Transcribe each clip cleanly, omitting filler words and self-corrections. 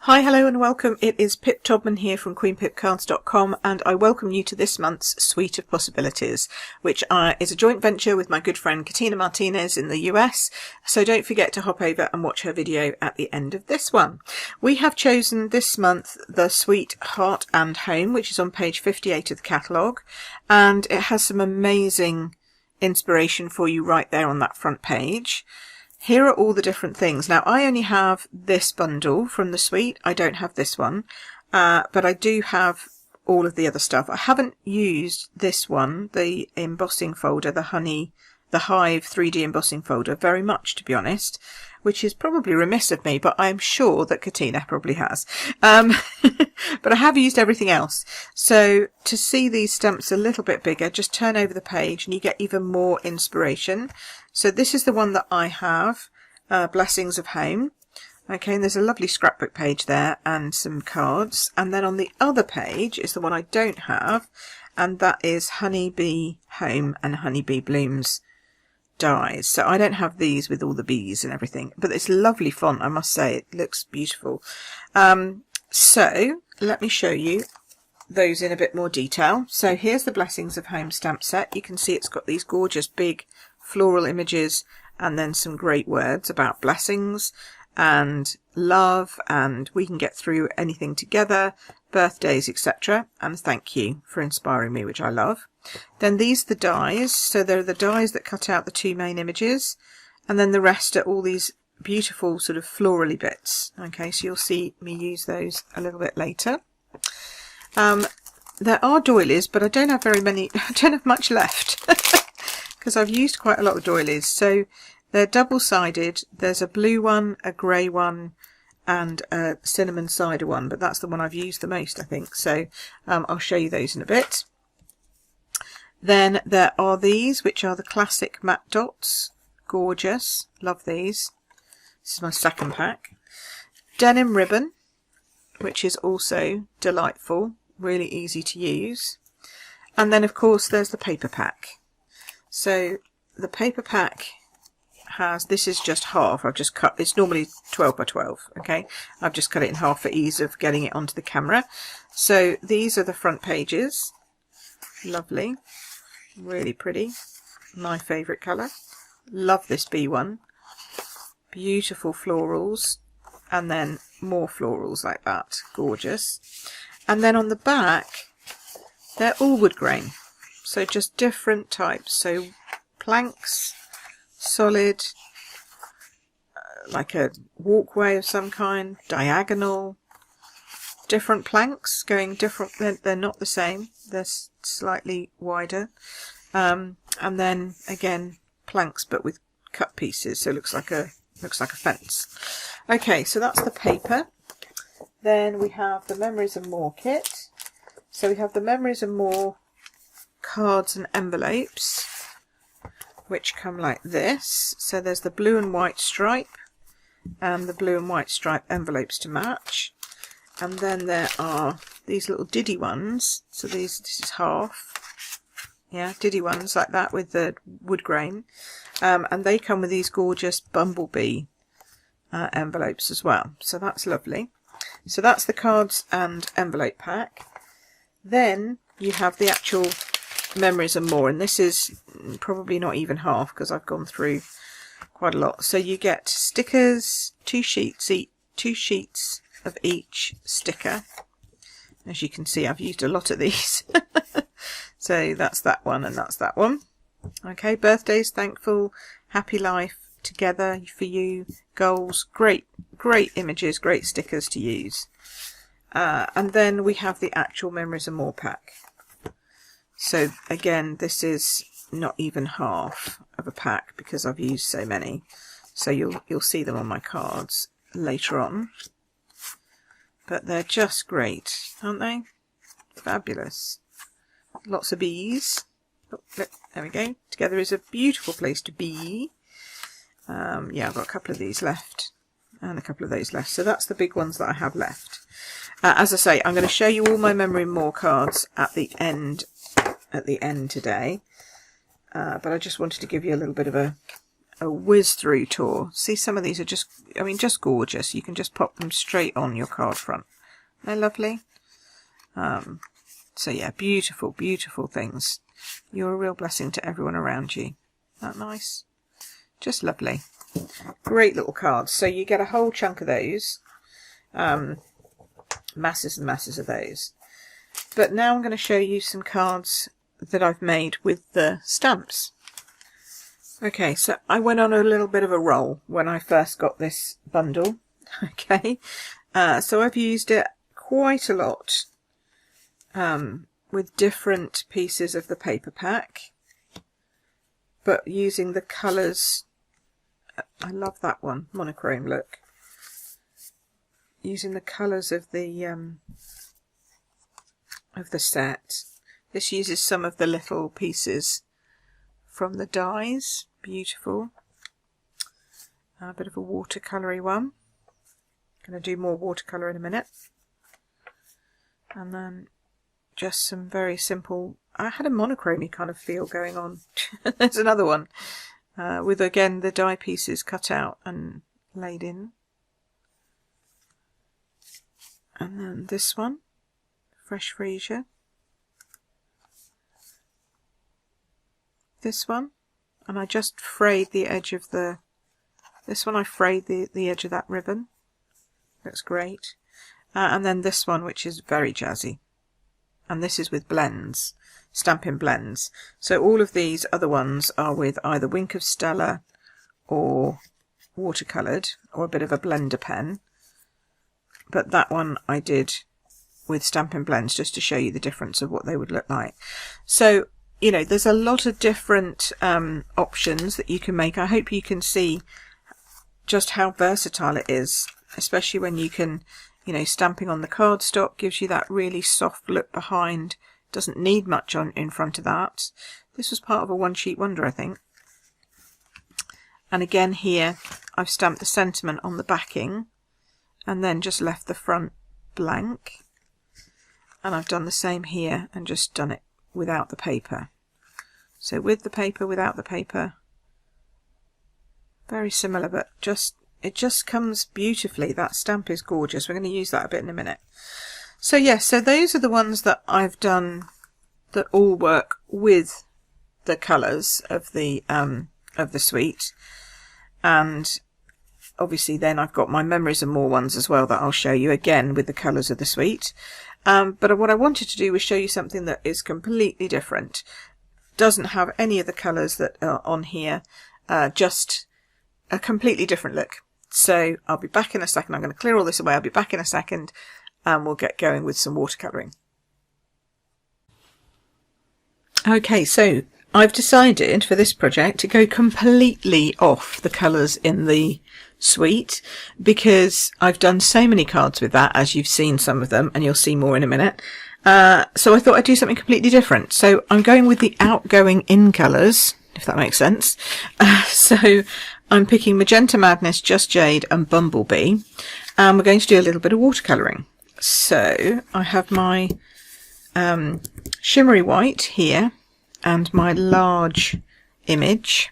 Hi, hello and welcome. It is Pip Todman here from queenpipcards.com and I welcome you to this month's Suite of Possibilities, which is a joint venture with my good friend Katina Martinez in the US, so don't forget to hop over and watch her video at the end of this one. We have chosen this month the suite Heart and Home, which is on page 58 of the catalogue, and it has some amazing inspiration for you right there on that front page. Here are all the different things. Now, I only have this bundle from the suite. I don't have this one, but I do have all of the other stuff. I haven't used this one, the embossing folder, the Hive 3D embossing folder, very much, to be honest, which is probably remiss of me, but I'm sure that Katina probably has. But I have used everything else. So to see these stamps a little bit bigger, just turn over the page and you get even more inspiration. So this is the one that I have, Blessings of Home. Okay, and there's a lovely scrapbook page there and some cards. And then on the other page is the one I don't have, and that is Honeybee Home and Honeybee Blooms dies. So I don't have these with all the bees and everything, but it's lovely font, I must say. It looks beautiful. So let me show you those in a bit more detail. So here's the Blessings of Home stamp set. You can see it's got these gorgeous big floral images and then some great words about blessings and love, and we can get through anything together, birthdays, etc. And thank you for inspiring me, which I love. Then these are the dies. So there are the dies that cut out the two main images, and then the rest are all these beautiful sort of florally bits. Okay, so you'll see me use those a little bit later. There are doilies, but I don't have very many. I don't have much left because I've used quite a lot of doilies. So they're double-sided. There's a blue one, a grey one, and a cinnamon cider one, but that's the one I've used the most, I think. So I'll show you those in a bit. Then there are these, which are the classic matte dots. Gorgeous. Love these. This is my second pack. Denim ribbon, which is also delightful. Really easy to use. And then, of course, there's the paper pack. So the paper pack has, this is just half. I've just cut, it's normally 12 by 12, okay? I've just cut it in half for ease of getting it onto the camera. So these are the front pages. Lovely. Really pretty. My favourite colour. Love this bee one. Beautiful florals. And then more florals like that. Gorgeous. And then on the back, they're all wood grain. So just different types. So planks, solid, like a walkway of some kind, diagonal, different planks going different. They're not the same. They're slightly wider. And then again, planks but with cut pieces. So it looks like a fence. Okay, so that's the paper. Then we have the Memories and More kit. So we have the Memories and More cards and envelopes, which come like this. So there's the blue and white stripe and the blue and white stripe envelopes to match. And then there are these little diddy ones. So this is half. Yeah, diddy ones like that with the wood grain. And they come with these gorgeous bumblebee envelopes as well. So that's lovely. So that's the cards and envelope pack. Then you have the actual Memories and More, and this is probably not even half because I've gone through quite a lot. So you get stickers, two sheets of each sticker. As you can see, I've used a lot of these. So that's that one and that's that one. Okay, birthdays, thankful, happy life, together, for you, goals, great images, great stickers to use. And then we have the actual Memories and More pack. So again, this is not even half of a pack because I've used so many. So you'll see them on my cards later on. But they're just great, aren't they? Fabulous. Lots of bees. Oh, look, there we go. Together is a beautiful place to be. Yeah, I've got a couple of these left and a couple of those left. So that's the big ones that I have left. As I say, I'm going to show you all my Memory and More cards at the end today. But I just wanted to give you a little bit of a a whiz through tour. See, some of these are just, I mean, just gorgeous. You can just pop them straight on your card front. They're lovely. So yeah, beautiful, beautiful things. You're a real blessing to everyone around you. Isn't that nice? Just lovely. Great little cards. So you get a whole chunk of those. Masses and masses of those. But now I'm going to show you some cards that I've made with the stamps. Okay, so I went on a little bit of a roll when I first got this bundle. Okay, so I've used it quite a lot with different pieces of the paper pack, but using the colours. I love that one, monochrome look. Using the colours of the set. This uses some of the little pieces from the dies. Beautiful. A bit of a watercolour-y one. Going to do more watercolour in a minute. And then just some very simple, I had a monochrome kind of feel going on. There's another one with, again, the die pieces cut out and laid in. And then this one, fresh freesia. This one, and I just frayed the edge of the, this one I frayed the edge of that ribbon. Looks great. And then this one, which is very jazzy. And this is with blends, Stampin' Blends. So all of these other ones are with either Wink of Stella or watercoloured, or a bit of a blender pen. But that one I did with Stampin' Blends, just to show you the difference of what they would look like. So, you know, there's a lot of different options that you can make. I hope you can see just how versatile it is, especially when you can, you know, stamping on the cardstock gives you that really soft look behind. Doesn't need much on in front of that. This was part of a one sheet wonder, I think. And again here, I've stamped the sentiment on the backing and then just left the front blank. And I've done the same here and just done it without the paper. So with the paper, without the paper. Very similar, but it just comes beautifully. That stamp is gorgeous. We're going to use that a bit in a minute. So yes, so those are the ones that I've done that all work with the colours of the suite. And obviously then I've got my Memories and More ones as well that I'll show you again with the colours of the suite. But what I wanted to do was show you something that is completely different. Doesn't have any of the colours that are on here, just a completely different look. So I'll be back in a second. I'm going to clear all this away. I'll be back in a second and we'll get going with some watercolouring. Okay, so I've decided for this project to go completely off the colours in the suite because I've done so many cards with that, as you've seen some of them, and you'll see more in a minute. So I thought I'd do something completely different. So I'm going with the outgoing in colours, if that makes sense. So I'm picking Magenta Madness, Just Jade and Bumblebee. And we're going to do a little bit of watercolouring. So I have my shimmery white here and my large image.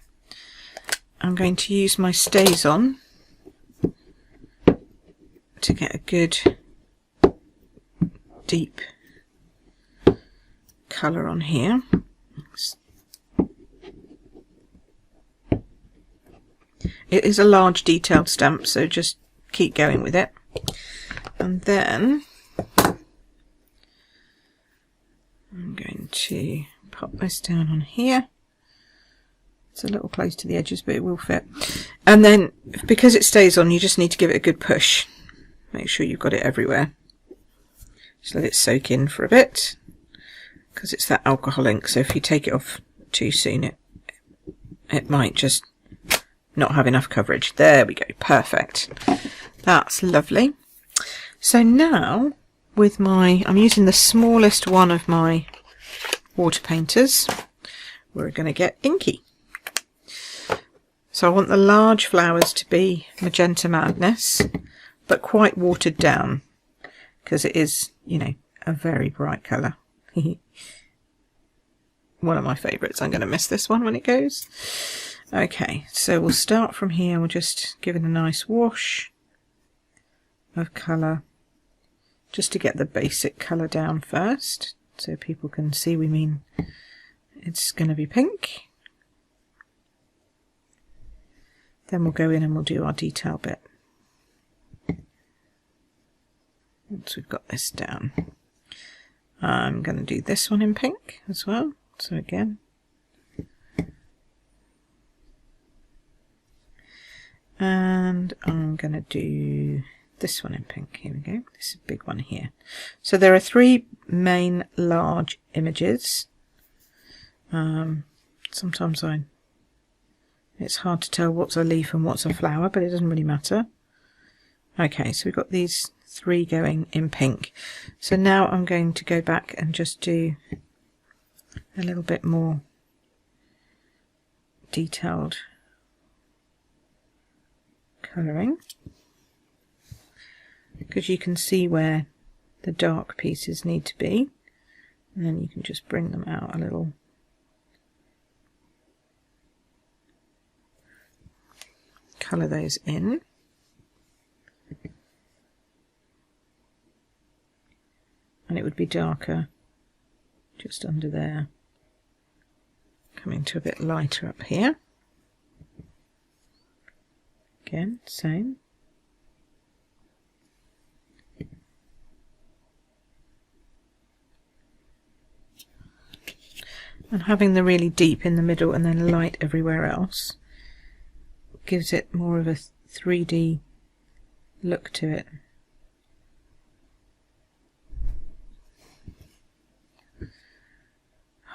I'm going to use my StazOn to get a good deep colour on here. It is a large detailed stamp, so just keep going with it. And then I'm going to pop this down on here. It's a little close to the edges, but it will fit. And then, because it stays on, you just need to give it a good push. Make sure you've got it everywhere. Just let it soak in for a bit, because it's that alcohol ink, so if you take it off too soon, it might just not have enough coverage. There we go, perfect. That's lovely. So now, with I'm using the smallest one of my water painters, we're going to get inky. So I want the large flowers to be Magenta Madness, but quite watered down, because it is, you know, a very bright colour. One of my favourites. I'm going to miss this one when it goes. Okay, so we'll start from here. We'll just give it a nice wash of colour, just to get the basic colour down first, so people can see we mean it's going to be pink. Then we'll go in and we'll do our detail bit once we've got this down. I'm going to do this one in pink as well, so again, and I'm going to do this one in pink. Here we go, this is a big one here. So there are 3 main large images. Sometimes it's hard to tell what's a leaf and what's a flower, but it doesn't really matter. Okay, so we've got these 3 going in pink. So now I'm going to go back and just do a little bit more detailed colouring, because you can see where the dark pieces need to be, and then you can just bring them out a little. Colour those in. And it would be darker just under there, coming to a bit lighter up here. Again, same. And having the really deep in the middle and then light everywhere else gives it more of a 3D look to it.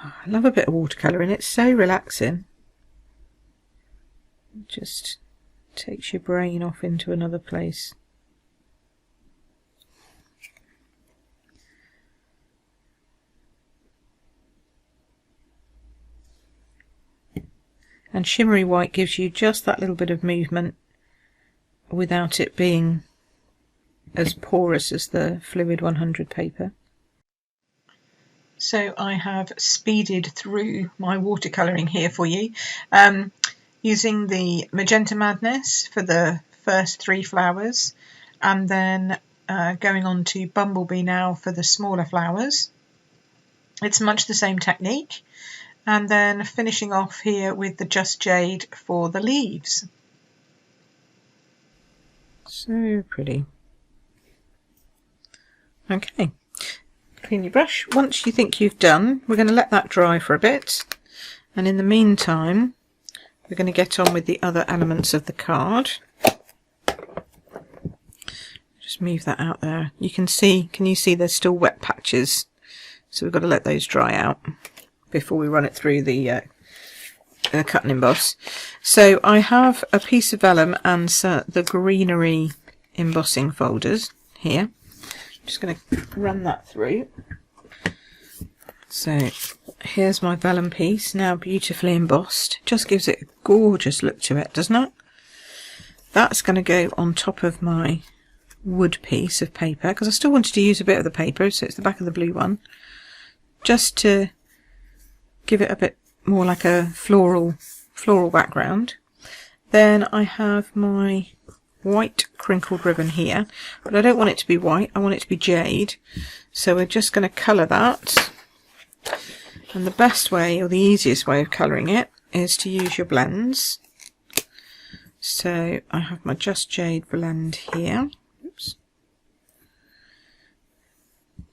Oh, I love a bit of watercolouring, it's so relaxing. It just takes your brain off into another place. And shimmery white gives you just that little bit of movement without it being as porous as the Fluid 100 paper. So I have speeded through my watercolouring here for you, using the Magenta Madness for the first 3 flowers, and then going on to Bumblebee now for the smaller flowers. It's much the same technique. And then finishing off here with the Just Jade for the leaves. So pretty. Okay, clean your brush. Once you think you've done, we're going to let that dry for a bit. And in the meantime, we're going to get on with the other elements of the card. Just move that out there. You can see, can you see there's still wet patches? So we've got to let those dry out before we run it through the cut and emboss. So I have a piece of vellum and the greenery embossing folders here. I'm just going to run that through. So here's my vellum piece, now beautifully embossed. Just gives it a gorgeous look to it, doesn't it? That's going to go on top of my wood piece of paper, because I still wanted to use a bit of the paper, so it's the back of the blue one, just to give it a bit more like a floral background. Then I have my white crinkled ribbon here, but I don't want it to be white, I want it to be jade. So we're just going to colour that. And the best way, or the easiest way of colouring it, is to use your blends. So I have my Just Jade blend here. Oops.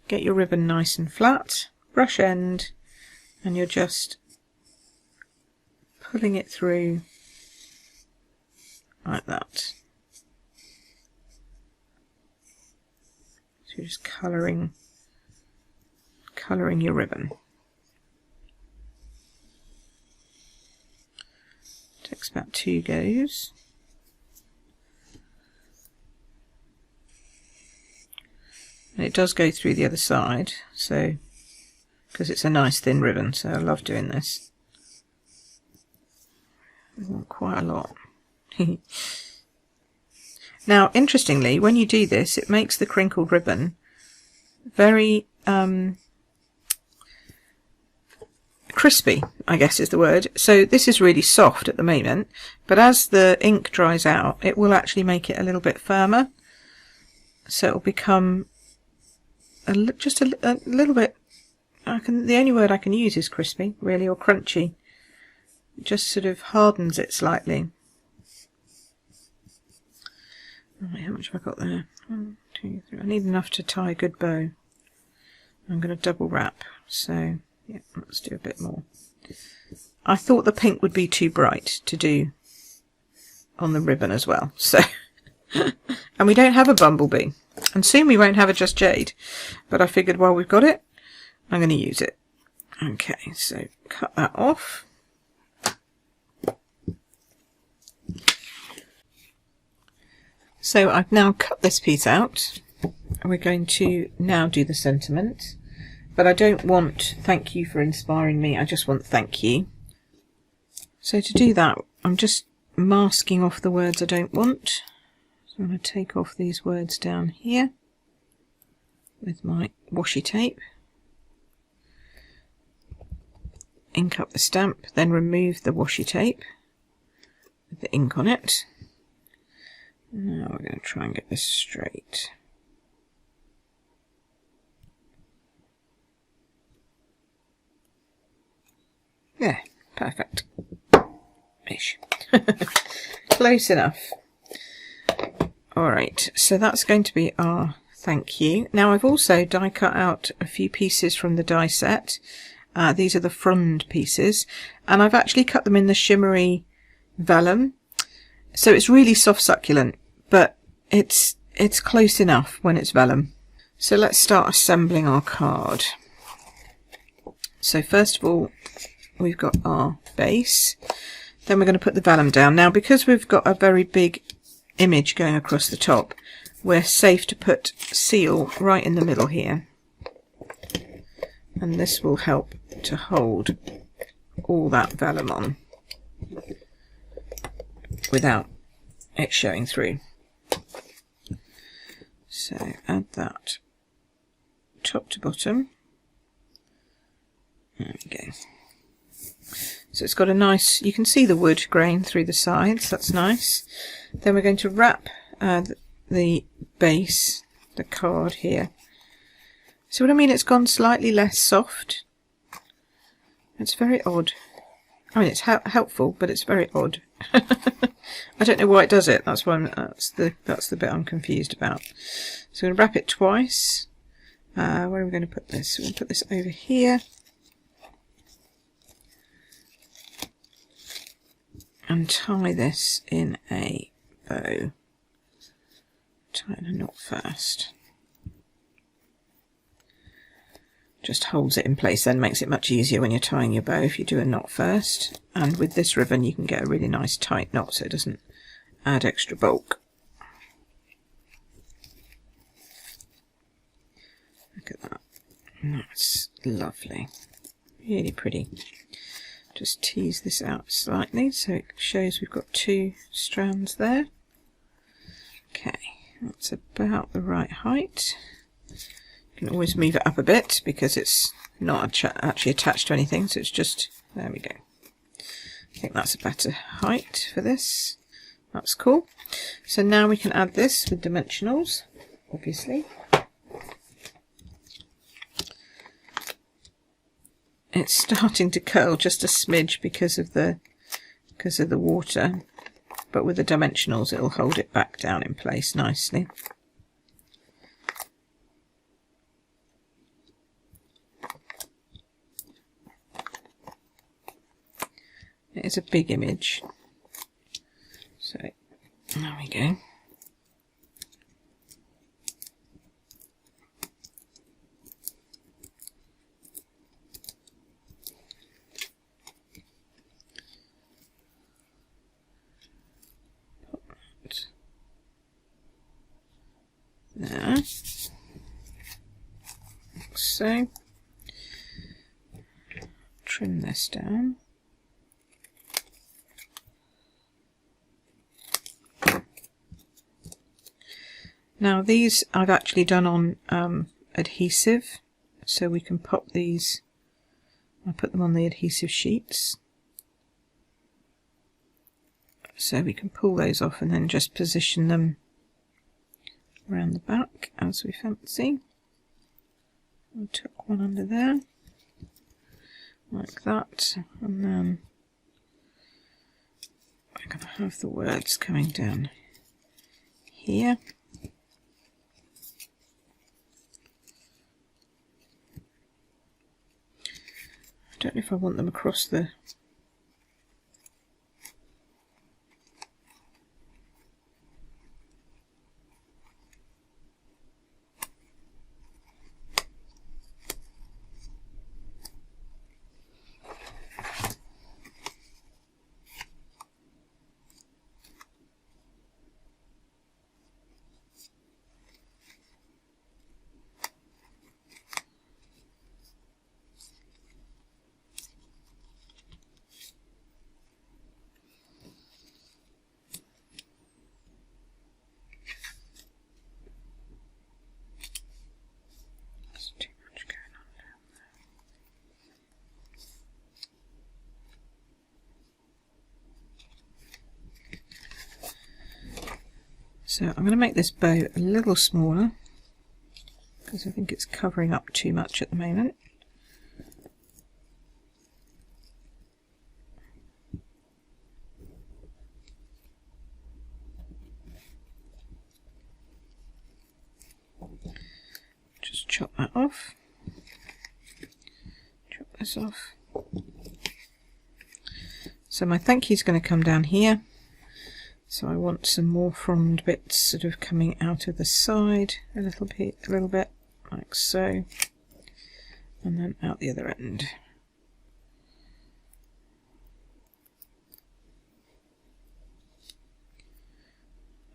Get your ribbon nice and flat, brush end, and you're just pulling it through like that. So you're just colouring your ribbon. Takes about 2 goes. And it does go through the other side, so because it's a nice thin ribbon, so I love doing this. I want quite a lot. Now, interestingly, when you do this, it makes the crinkled ribbon very crispy, I guess is the word. So this is really soft at the moment, but as the ink dries out, it will actually make it a little bit firmer. So it will become just a little bit. The only word I can use is crispy, really, or crunchy. It just sort of hardens it slightly. Right, how much have I got there? 1, 2, 3. I need enough to tie a good bow. I'm going to double wrap, so yeah, let's do a bit more. I thought the pink would be too bright to do on the ribbon as well, so and we don't have a bumblebee, and soon we won't have a Just Jade, but I figured while we've got it, I'm going to use it. Okay, so cut that off. So I've now cut this piece out. We're going to now do the sentiment, but I don't want thank you for inspiring me, I just want thank you. So to do that, I'm just masking off the words I don't want. So I'm going to take off these words down here with my washi tape, ink up the stamp, then remove the washi tape with the ink on it. Now we're going to try and get this straight. Yeah, perfect. Ish. Close enough. Alright, so that's going to be our thank you. Now I've also die cut out a few pieces from the die set. These are the frond pieces, and I've actually cut them in the shimmery vellum. So it's really soft succulent, but it's close enough when it's vellum. So let's start assembling our card. So first of all, we've got our base, then we're going to put the vellum down. Now because we've got a very big image going across the top, we're safe to put seal right in the middle here, and this will help to hold all that vellum on without it showing through. So add that top to bottom. There we go. So it's got a nice, you can see the wood grain through the sides, that's nice. Then we're going to wrap the base, the card here. See what I mean? It's gone slightly less soft. It's very odd. I mean, it's helpful, but it's very odd. I don't know why it does it. That's why that's the bit I'm confused about. So I'm going to wrap it twice. Where are we going to put this? We're going to put this over here. And tie this in a bow. Tie in a knot first. Just holds it in place, then makes it much easier when you're tying your bow if you do a knot first. And with this ribbon you can get a really nice tight knot so it doesn't add extra bulk. Look at that. That's lovely. Really pretty. Just tease this out slightly so it shows we've got 2 strands there. Okay, that's about the right height. You can always move it up a bit because it's not actually attached to anything, so it's just, there we go. I think that's a better height for this. That's cool. So now we can add this with dimensionals, obviously. It's starting to curl just a smidge because of the water, but with the dimensionals it'll hold it back down in place nicely. It is a big image, so there we go. There. So trim this down. Now these I've actually done on adhesive, so we can pop these I put them on the adhesive sheets. So we can pull those off and then just position them around the back as we fancy. I'll tuck one under there, like that, and then I'm going to have the words coming down here. I don't know if I want them across the So I'm going to make this bow a little smaller because I think it's covering up too much at the moment. Just chop that off. Chop this off. So my thank you is going to come down here. So I want some more frond bits sort of coming out of the side a little bit, like so, and then out the other end.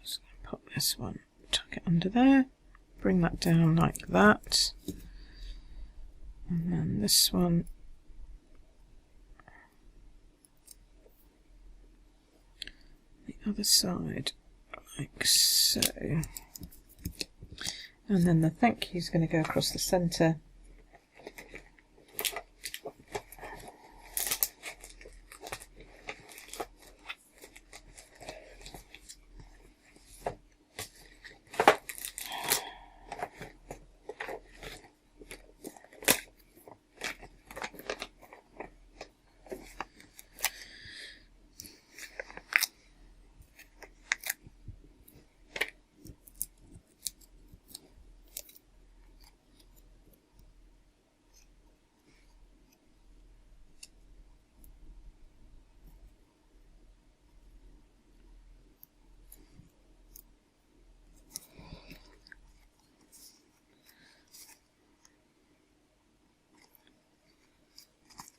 Just going to pop this one, tuck it under there, bring that down like that, and then this one other side like so, and then the thank you is going to go across the centre.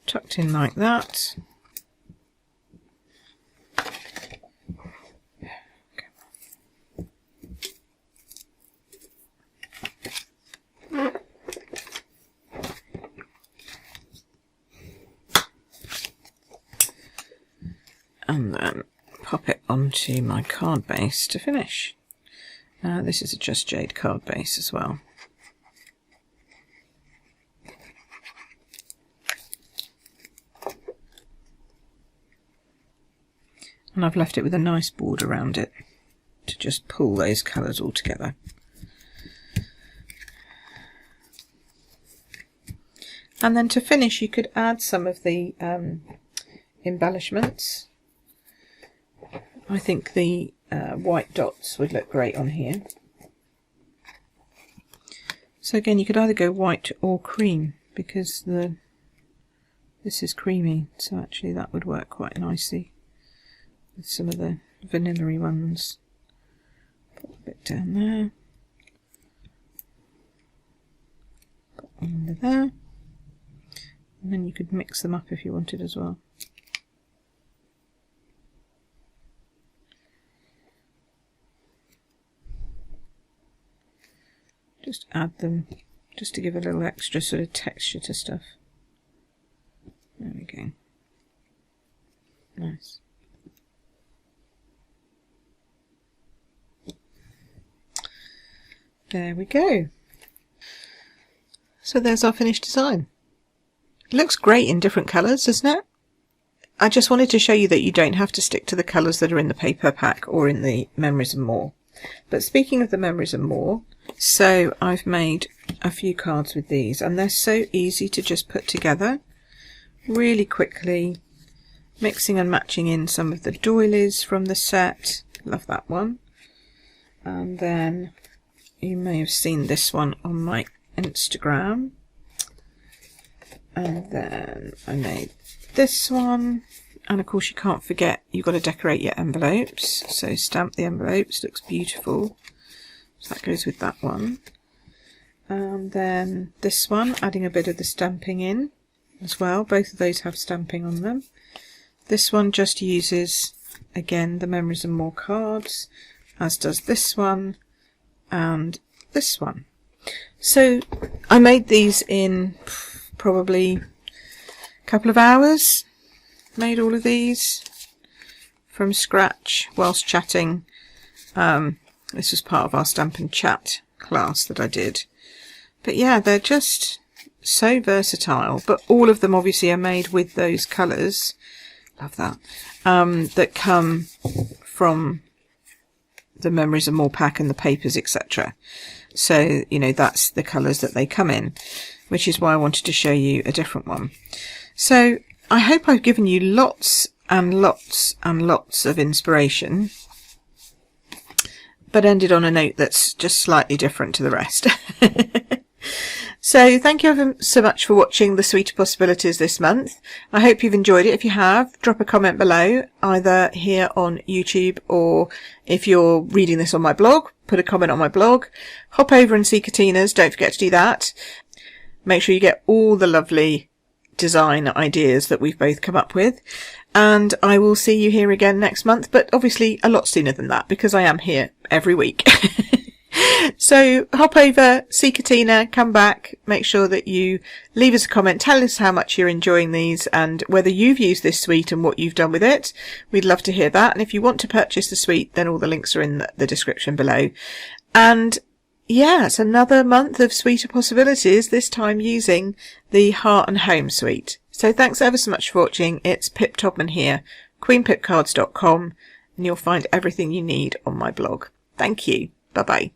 Tucked in like that. And then pop it onto my card base to finish. This is a Just Jade card base as well. And I've left it with a nice board around it to just pull those colours all together. And then to finish, you could add some of the embellishments. I think the white dots would look great on here. So again, you could either go white or cream, because this is creamy, so actually that would work quite nicely with some of the vanilla-y ones. Put a bit down there, put one under there, and then you could mix them up if you wanted as well. Just add them, just to give a little extra sort of texture to stuff. There we go. Nice. There we go. So there's our finished design. It looks great in different colours, doesn't it? I just wanted to show you that you don't have to stick to the colours that are in the paper pack or in the Memories and More. But speaking of the Memories and More, so I've made a few cards with these, and they're so easy to just put together really quickly, mixing and matching in some of the doilies from the set. Love that one. And then you may have seen this one on my Instagram. And then I made this one, and of course you can't forget you've got to decorate your envelopes, so stamp the envelopes. Looks beautiful, so that goes with that one. And then this one, adding a bit of the stamping in as well. Both of those have stamping on them. This one just uses again the Memories and More cards, as does this one and this one. So I made these in probably a couple of hours. Made all of these from scratch whilst chatting. This was part of our Stamp and Chat class that I did. But yeah, they're just so versatile, but all of them obviously are made with those colours. Love that. That come from the Memories and More pack and the papers, etc. So, you know, that's the colours that they come in, which is why I wanted to show you a different one. So I hope I've given you lots and lots and lots of inspiration, but ended on a note that's just slightly different to the rest. So thank you ever so much for watching the Suite of Possibilities this month. I hope you've enjoyed it. If you have, drop a comment below, either here on YouTube, or if you're reading this on my blog, put a comment on my blog. Hop over and see Katina's, don't forget to do that. Make sure you get all the lovely design ideas that we've both come up with, and I will see you here again next month, but obviously a lot sooner than that because I am here every week. So hop over, see Katina, come back, make sure that you leave us a comment, tell us how much you're enjoying these and whether you've used this suite and what you've done with it. We'd love to hear that, and if you want to purchase the suite, then all the links are in the description below. And yeah, it's another month of Suite of Possibilities, this time using the Heart and Home suite. So thanks ever so much for watching. It's Pip Todman here, queenpipcards.com, and you'll find everything you need on my blog. Thank you. Bye bye.